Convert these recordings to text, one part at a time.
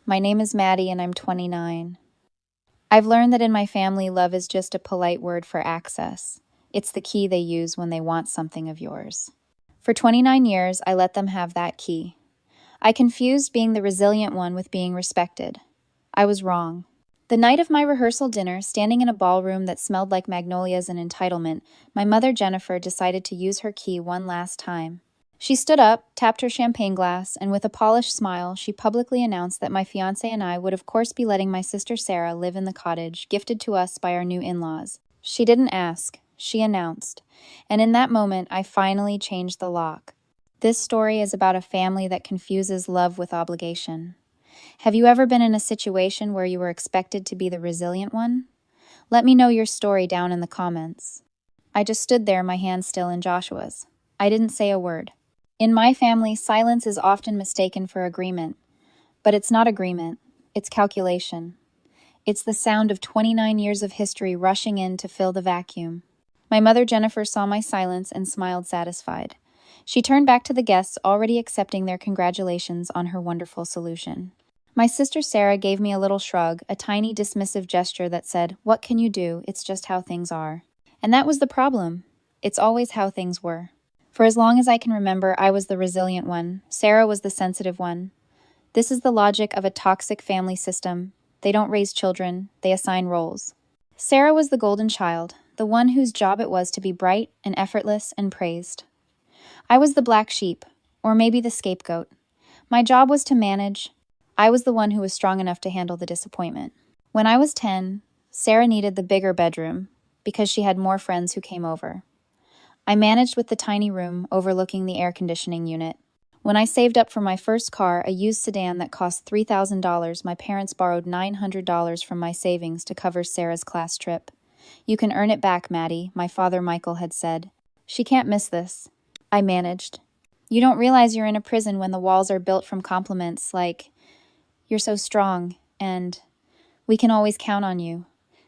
My name is Maddie and I'm 29. I've learned that in my family, love is just a polite word for access. It's the key they use when they want something of yours. For 29 years, I let them have that key. I confused being the resilient one with being respected. I was wrong. The night of my rehearsal dinner, standing in a ballroom that smelled like magnolias and entitlement, my mother Jennifer decided to use her key one last time. She stood up, tapped her champagne glass, and with a polished smile, she publicly announced that my fiancé and I would of course be letting my sister Sarah live in the cottage, gifted to us by our new in-laws. She didn't ask, she announced. And in that moment, I finally changed the lock. This story is about a family that confuses love with obligation. Have you ever been in a situation where you were expected to be the resilient one? Let me know your story down in the comments. I just stood there, my hand still in Joshua's. I didn't say a word. In my family, silence is often mistaken for agreement. But it's not agreement, it's calculation. It's the sound of 29 years of history rushing in to fill the vacuum. My mother Jennifer saw my silence and smiled satisfied. She turned back to the guests, already accepting their congratulations on her wonderful solution. My sister Sarah gave me a little shrug, a tiny dismissive gesture that said, "What can you do? It's just how things are." And that was the problem. It's always how things were. For as long as I can remember, I was the resilient one. Sarah was the sensitive one. This is the logic of a toxic family system. They don't raise children, they assign roles. Sarah was the golden child, the one whose job it was to be bright and effortless and praised. I was the black sheep, or maybe the scapegoat. My job was to manage. I was the one who was strong enough to handle the disappointment. When I was 10, Sarah needed the bigger bedroom because she had more friends who came over. I managed with the tiny room overlooking the air conditioning unit. When I saved up for my first car, a used sedan that cost $3,000, my parents borrowed $900 from my savings to cover Sarah's class trip. "You can earn it back, Maddie," my father Michael had said. "She can't miss this." I managed. You don't realize you're in a prison when the walls are built from compliments like, "You're so strong," and "We can always count on you."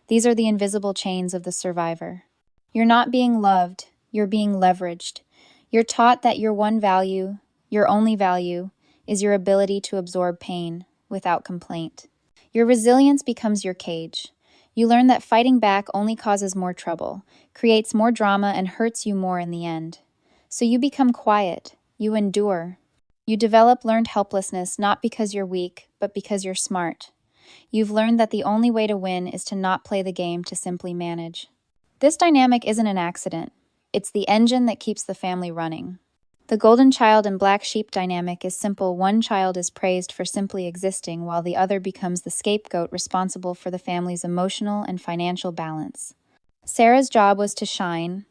These are the invisible chains of the survivor. You're not being loved. You're being leveraged. You're taught that your one value, your only value, is your ability to absorb pain without complaint. Your resilience becomes your cage. You learn that fighting back only causes more trouble, creates more drama, and hurts you more in the end. So you become quiet. You endure. You develop learned helplessness not because you're weak, but because you're smart. You've learned that the only way to win is to not play the game, to simply manage. This dynamic isn't an accident. It's the engine that keeps the family running. The golden child and black sheep dynamic is simple. One child is praised for simply existing, while the other becomes the scapegoat responsible for the family's emotional and financial balance. Sarah's job was to shine.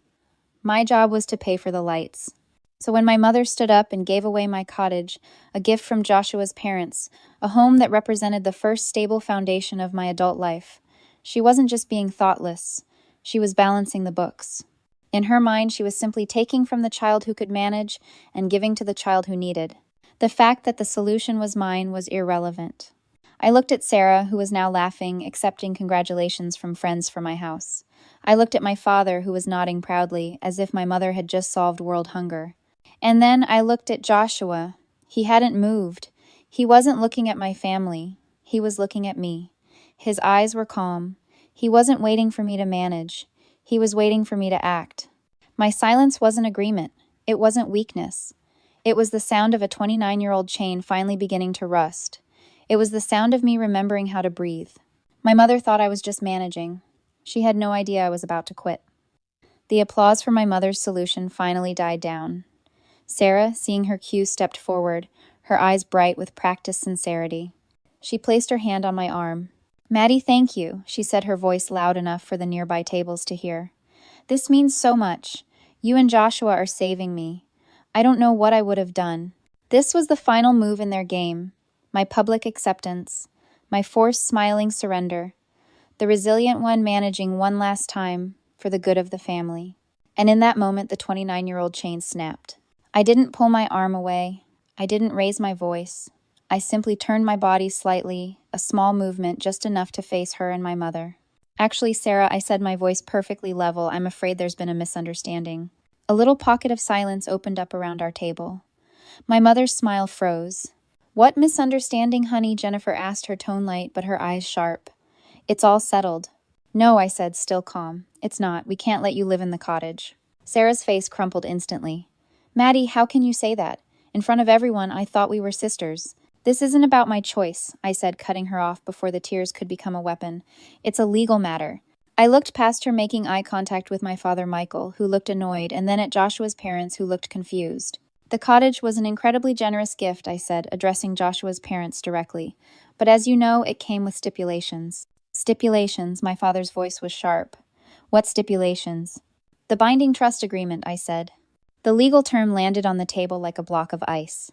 My job was to pay for the lights. So when my mother stood up and gave away my cottage, a gift from Joshua's parents, a home that represented the first stable foundation of my adult life, she wasn't just being thoughtless. She was balancing the books. In her mind, she was simply taking from the child who could manage and giving to the child who needed. The fact that the solution was mine was irrelevant. I looked at Sarah, who was now laughing, accepting congratulations from friends for my house. I looked at my father, who was nodding proudly, as if my mother had just solved world hunger. And then I looked at Joshua. He hadn't moved. He wasn't looking at my family. He was looking at me. His eyes were calm. He wasn't waiting for me to manage. He was waiting for me to act. My silence wasn't agreement. It wasn't weakness. It was the sound of a 29-year-old chain finally beginning to rust. It was the sound of me remembering how to breathe. My mother thought I was just managing. She had no idea I was about to quit. The applause for my mother's solution finally died down. Sarah, seeing her cue, stepped forward, her eyes bright with practiced sincerity. She placed her hand on my arm. "Maddie, thank you," she said, her voice loud enough for the nearby tables to hear. "This means so much. You and Joshua are saving me. I don't know what I would have done." This was the final move in their game, my public acceptance, my forced smiling surrender, the resilient one managing one last time for the good of the family. And in that moment, the 29-year-old chain snapped. I didn't pull my arm away. I didn't raise my voice. I simply turned my body slightly, a small movement, just enough to face her and my mother. "Actually, Sarah," I said, my voice perfectly level, "I'm afraid there's been a misunderstanding." A little pocket of silence opened up around our table. My mother's smile froze. What misunderstanding, honey? Jennifer asked, her tone light but her eyes sharp. It's all settled. No, I said, still calm. It's not. We can't let you live in the cottage. Sarah's face crumpled instantly. Maddie, how can you say that? In front of everyone, I thought we were sisters. This isn't about my choice, I said, cutting her off before the tears could become a weapon. It's a legal matter. I looked past her, making eye contact with my father, Michael, who looked annoyed, and then at Joshua's parents, who looked confused. The cottage was an incredibly generous gift, I said, addressing Joshua's parents directly. But as you know, it came with stipulations. Stipulations, my father's voice was sharp. What stipulations? The binding trust agreement, I said. The legal term landed on the table like a block of ice.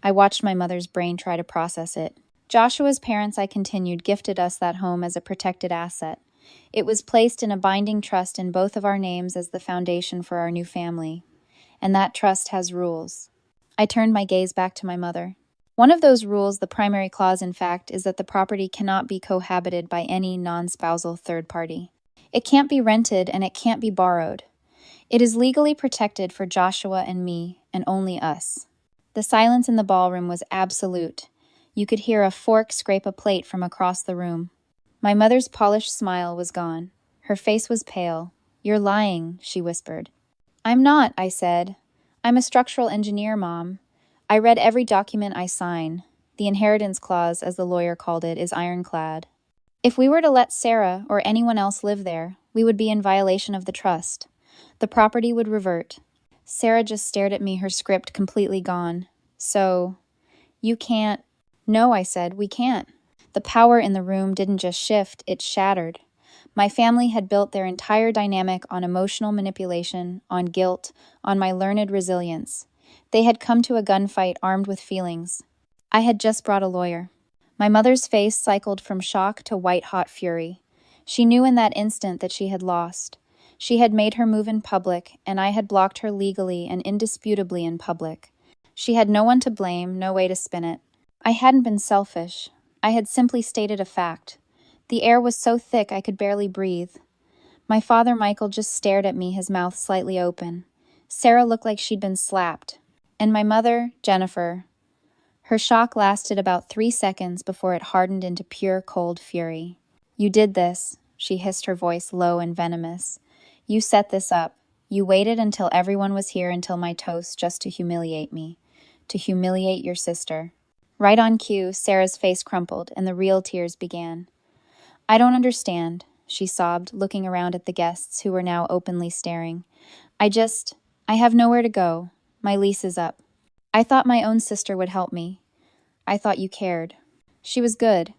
I watched my mother's brain try to process it. Joshua's parents, I continued, gifted us that home as a protected asset. It was placed in a binding trust in both of our names as the foundation for our new family. And that trust has rules. I turned my gaze back to my mother. One of those rules, the primary clause in fact, is that the property cannot be cohabited by any non-spousal third party. It can't be rented and it can't be borrowed. It is legally protected for Joshua and me, and only us. The silence in the ballroom was absolute. You could hear a fork scrape a plate from across the room. My mother's polished smile was gone. Her face was pale. You're lying, she whispered. I'm not, I said. I'm a structural engineer, Mom. I read every document I sign. The inheritance clause, as the lawyer called it, is ironclad. If we were to let Sarah or anyone else live there, we would be in violation of the trust. The property would revert. Sarah just stared at me, her script completely gone. So, you can't... No, I said, we can't. The power in the room didn't just shift, it shattered. My family had built their entire dynamic on emotional manipulation, on guilt, on my learned resilience. They had come to a gunfight armed with feelings. I had just brought a lawyer. My mother's face cycled from shock to white-hot fury. She knew in that instant that she had lost. She had made her move in public, and I had blocked her legally and indisputably in public. She had no one to blame, no way to spin it. I hadn't been selfish. I had simply stated a fact. The air was so thick I could barely breathe. My father, Michael, just stared at me, his mouth slightly open. Sarah looked like she'd been slapped. And my mother, Jennifer. Her shock lasted about 3 seconds before it hardened into pure, cold fury. You did this, she hissed, her voice low and venomous. You set this up. You waited until everyone was here until my toast just to humiliate me. To humiliate your sister. Right on cue, Sarah's face crumpled and the real tears began. I don't understand, she sobbed, looking around at the guests who were now openly staring. I have nowhere to go. My lease is up. I thought my own sister would help me. I thought you cared. She was good.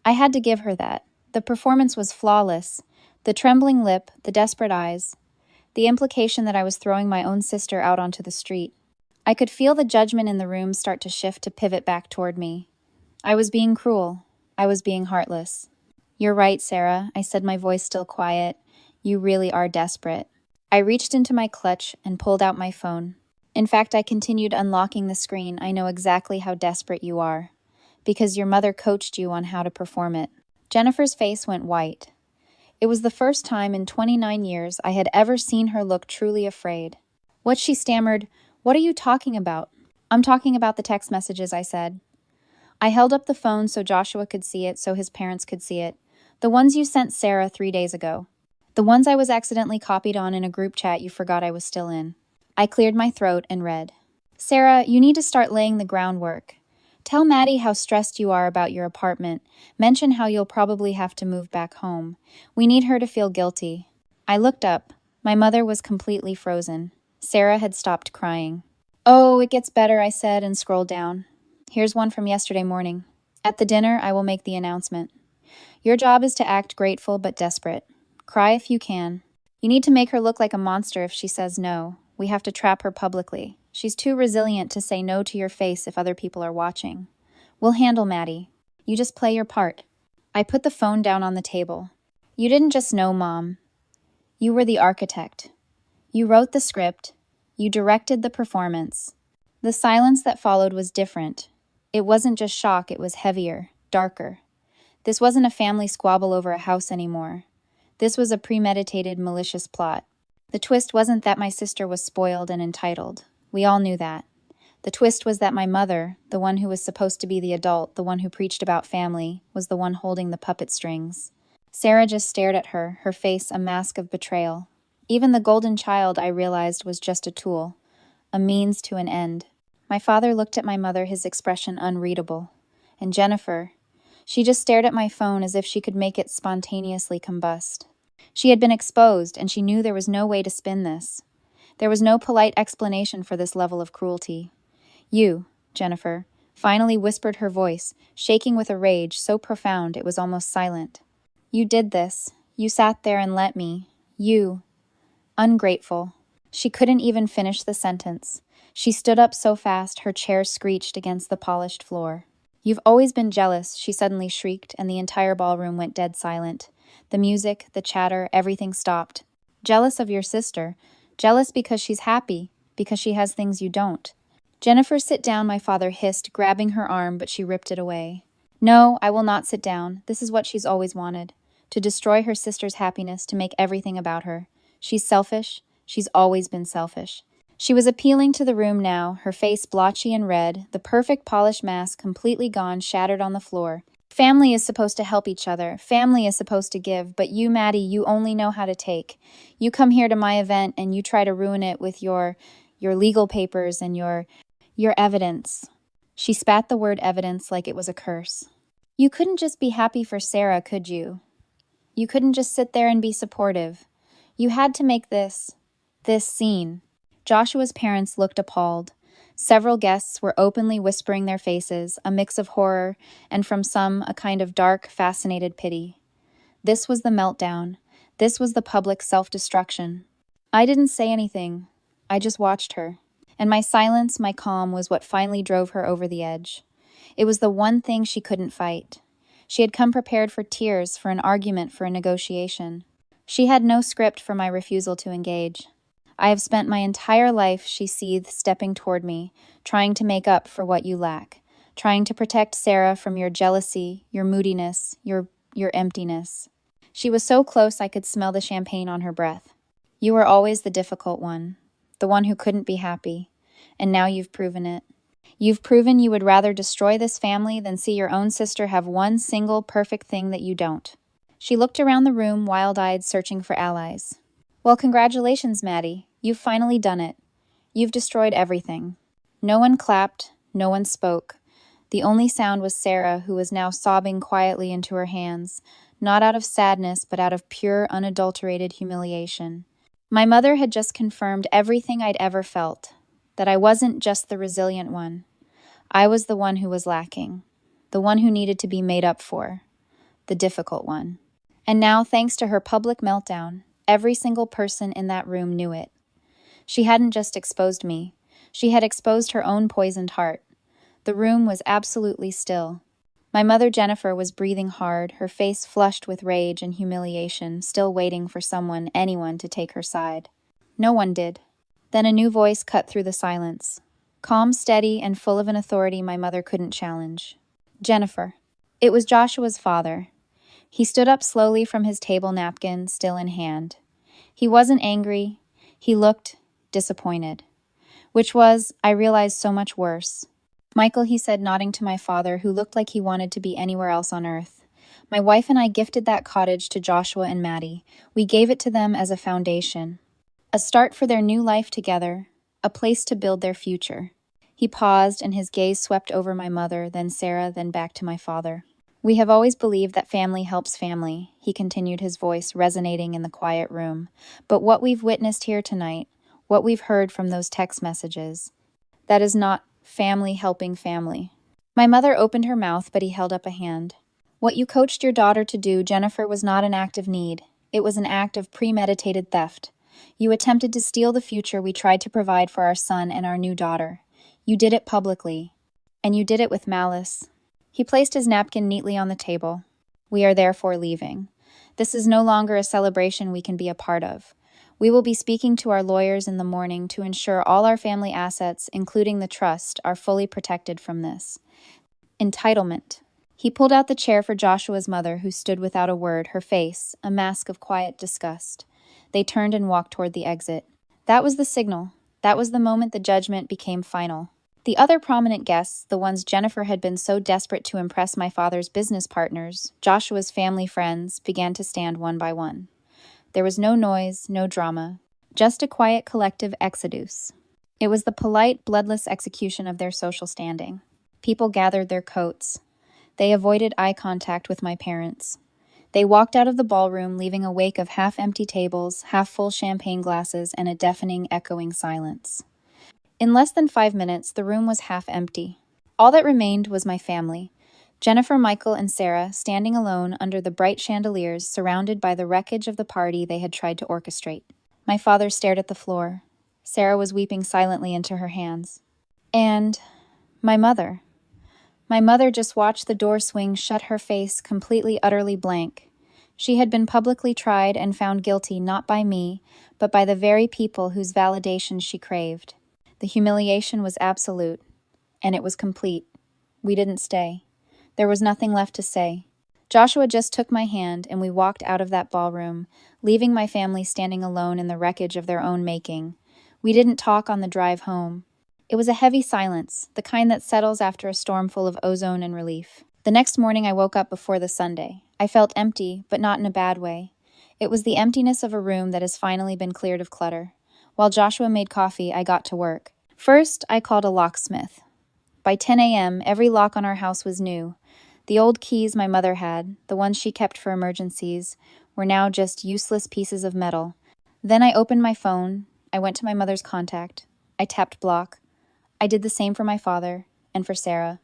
I had to give her that. The performance was flawless. The trembling lip, the desperate eyes. The implication that I was throwing my own sister out onto the street. I could feel the judgment in the room start to shift, to pivot back toward me. I was being cruel. I was being heartless. You're right, Sarah, I said, my voice still quiet. You really are desperate. I reached into my clutch and pulled out my phone. In fact, I continued unlocking the screen. I know exactly how desperate you are. Because your mother coached you on how to perform it. Jennifer's face went white. It was the first time in 29 years I had ever seen her look truly afraid. What, she stammered, what are you talking about? I'm talking about the text messages, I said. I held up the phone so Joshua could see it, so his parents could see it. The ones you sent Sarah 3 days ago. The ones I was accidentally copied on in a group chat you forgot I was still in. I cleared my throat and read. Sarah, you need to start laying the groundwork. Tell Maddie how stressed you are about your apartment. Mention how you'll probably have to move back home. We need her to feel guilty. I looked up. My mother was completely frozen. Sarah had stopped crying. Oh, it gets better, I said and scrolled down. Here's one from yesterday morning. At the dinner, I will make the announcement. Your job is to act grateful but desperate. Cry if you can. You need to make her look like a monster if she says no. We have to trap her publicly. She's too resilient to say no to your face if other people are watching. We'll handle Maddie. You just play your part. I put the phone down on the table. You didn't just know, Mom. You were the architect. You wrote the script. You directed the performance. The silence that followed was different. It wasn't just shock, it was heavier, darker. This wasn't a family squabble over a house anymore. This was a premeditated, malicious plot. The twist wasn't that my sister was spoiled and entitled. We all knew that. The twist was that my mother, the one who was supposed to be the adult, the one who preached about family, was the one holding the puppet strings. Sarah just stared at her, her face a mask of betrayal. Even the golden child, I realized, was just a tool, a means to an end. My father looked at my mother, his expression unreadable. And Jennifer, she just stared at my phone as if she could make it spontaneously combust. She had been exposed, and she knew there was no way to spin this. There was no polite explanation for this level of cruelty. You, Jennifer, finally whispered her voice, shaking with a rage so profound it was almost silent. You did this. You sat there and let me. You. Ungrateful. She couldn't even finish the sentence. She stood up so fast her chair screeched against the polished floor. You've always been jealous, she suddenly shrieked, and the entire ballroom went dead silent. The music, the chatter, everything stopped. Jealous of your sister. Jealous because she's happy, because she has things you don't. Jennifer, sit down, my father hissed, grabbing her arm, but she ripped it away. No, I will not sit down. This is what she's always wanted. To destroy her sister's happiness, to make everything about her. She's selfish. She's always been selfish. She was appealing to the room now, her face blotchy and red, the perfect polished mask completely gone, shattered on the floor. Family is supposed to help each other. Family is supposed to give, but you, Maddie, you only know how to take. You come here to my event and you try to ruin it with your legal papers and your evidence. She spat the word evidence like it was a curse. You couldn't just be happy for Sarah, could you? You couldn't just sit there and be supportive. You had to make this scene. Joshua's parents looked appalled. Several guests were openly whispering their faces, a mix of horror, and from some, a kind of dark, fascinated pity. This was the meltdown. This was the public self-destruction. I didn't say anything. I just watched her. And my silence, my calm, was what finally drove her over the edge. It was the one thing she couldn't fight. She had come prepared for tears, for an argument, for a negotiation. She had no script for my refusal to engage. I have spent my entire life, she seethed, stepping toward me, trying to make up for what you lack, trying to protect Sarah from your jealousy, your moodiness, your emptiness. She was so close I could smell the champagne on her breath. You were always the difficult one, the one who couldn't be happy, and now you've proven it. You've proven you would rather destroy this family than see your own sister have one single perfect thing that you don't. She looked around the room, wild-eyed, searching for allies. Well, congratulations, Maddie. You've finally done it. You've destroyed everything. No one clapped, no one spoke. The only sound was Sarah, who was now sobbing quietly into her hands, not out of sadness, but out of pure, unadulterated humiliation. My mother had just confirmed everything I'd ever felt, that I wasn't just the resilient one. I was the one who was lacking, the one who needed to be made up for, the difficult one. And now, thanks to her public meltdown, every single person in that room knew it. She hadn't just exposed me. She had exposed her own poisoned heart. The room was absolutely still. My mother, Jennifer, was breathing hard, her face flushed with rage and humiliation, still waiting for someone, anyone, to take her side. No one did. Then a new voice cut through the silence. Calm, steady, and full of an authority my mother couldn't challenge. Jennifer. It was Joshua's father. He stood up slowly from his table napkin, still in hand. He wasn't angry. He looked disappointed. Which was, I realized, so much worse. Michael, he said, nodding to my father, who looked like he wanted to be anywhere else on earth. My wife and I gifted that cottage to Joshua and Maddie. We gave it to them as a foundation. A start for their new life together. A place to build their future. He paused, and his gaze swept over my mother, then Sarah, then back to my father. We have always believed that family helps family, he continued, his voice resonating in the quiet room. But what we've witnessed here tonight, what we've heard from those text messages, that is not family helping family. My mother opened her mouth, but he held up a hand. What you coached your daughter to do, Jennifer, was not an act of need. It was an act of premeditated theft. You attempted to steal the future we tried to provide for our son and our new daughter. You did it publicly, and you did it with malice. He placed his napkin neatly on the table. We are therefore leaving. This is no longer a celebration we can be a part of. We will be speaking to our lawyers in the morning to ensure all our family assets, including the trust, are fully protected from this. Entitlement. He pulled out the chair for Joshua's mother, who stood without a word, her face, a mask of quiet disgust. They turned and walked toward the exit. That was the signal. That was the moment the judgment became final. The other prominent guests, the ones Jennifer had been so desperate to impress my father's business partners, Joshua's family friends, began to stand one by one. There was no noise, no drama, just a quiet collective exodus. It was the polite, bloodless execution of their social standing. People gathered their coats. They avoided eye contact with my parents. They walked out of the ballroom, leaving a wake of half-empty tables, half-full champagne glasses, and a deafening, echoing silence. In less than 5 minutes, the room was half empty. All that remained was my family. Jennifer, Michael, and Sarah standing alone under the bright chandeliers, surrounded by the wreckage of the party they had tried to orchestrate. My father stared at the floor. Sarah was weeping silently into her hands. And my mother. My mother just watched the door swing shut, her face completely, utterly blank. She had been publicly tried and found guilty not by me, but by the very people whose validation she craved. The humiliation was absolute, and it was complete. We didn't stay. There was nothing left to say. Joshua just took my hand, and we walked out of that ballroom, leaving my family standing alone in the wreckage of their own making. We didn't talk on the drive home. It was a heavy silence, the kind that settles after a storm full of ozone and relief. The next morning I woke up before the Sunday. I felt empty, but not in a bad way. It was the emptiness of a room that has finally been cleared of clutter. While Joshua made coffee, I got to work. First, I called a locksmith. By 10 a.m., every lock on our house was new. The old keys my mother had, the ones she kept for emergencies, were now just useless pieces of metal. Then I opened my phone. I went to my mother's contact. I tapped block. I did the same for my father and for Sarah.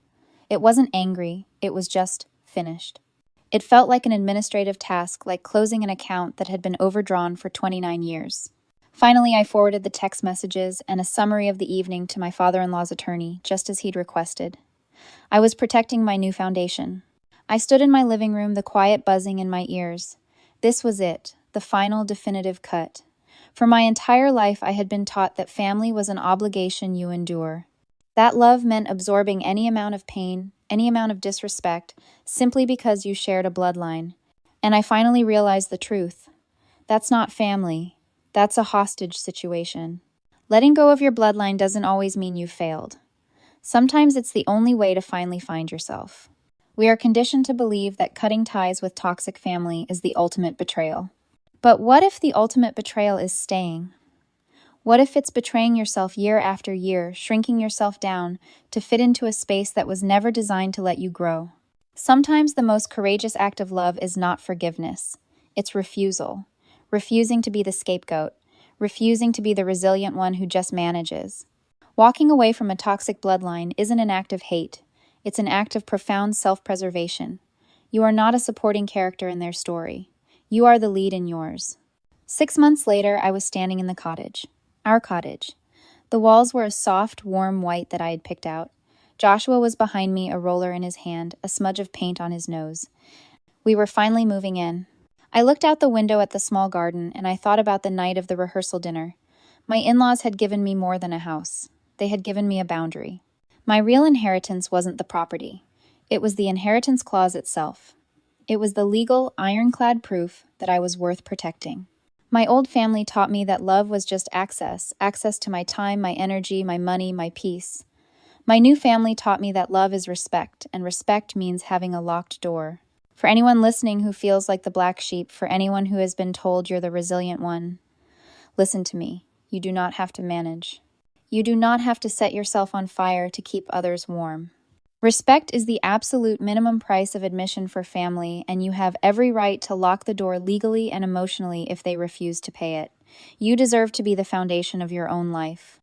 It wasn't angry. It was just finished. It felt like an administrative task, like closing an account that had been overdrawn for 29 years. Finally, I forwarded the text messages and a summary of the evening to my father-in-law's attorney, just as he'd requested. I was protecting my new foundation. I stood in my living room, the quiet buzzing in my ears. This was it, the final definitive cut. For my entire life, I had been taught that family was an obligation you endure. That love meant absorbing any amount of pain, any amount of disrespect, simply because you shared a bloodline. And I finally realized the truth. That's not family. That's a hostage situation. Letting go of your bloodline doesn't always mean you've failed. Sometimes it's the only way to finally find yourself. We are conditioned to believe that cutting ties with toxic family is the ultimate betrayal. But what if the ultimate betrayal is staying? What if it's betraying yourself year after year, shrinking yourself down to fit into a space that was never designed to let you grow? Sometimes the most courageous act of love is not forgiveness. It's refusal. Refusing to be the scapegoat. Refusing to be the resilient one who just manages. Walking away from a toxic bloodline isn't an act of hate. It's an act of profound self-preservation. You are not a supporting character in their story. You are the lead in yours. 6 months later, I was standing in the cottage. Our cottage. The walls were a soft, warm white that I had picked out. Joshua was behind me, a roller in his hand, a smudge of paint on his nose. We were finally moving in. I looked out the window at the small garden, and I thought about the night of the rehearsal dinner. My in-laws had given me more than a house. They had given me a boundary. My real inheritance wasn't the property. It was the inheritance clause itself. It was the legal, ironclad proof that I was worth protecting. My old family taught me that love was just access to my time, my energy, my money, my peace. My new family taught me that love is respect, and respect means having a locked door. For anyone listening who feels like the black sheep, for anyone who has been told you're the resilient one, listen to me. You do not have to manage. You do not have to set yourself on fire to keep others warm. Respect is the absolute minimum price of admission for family, and you have every right to lock the door legally and emotionally if they refuse to pay it. You deserve to be the foundation of your own life.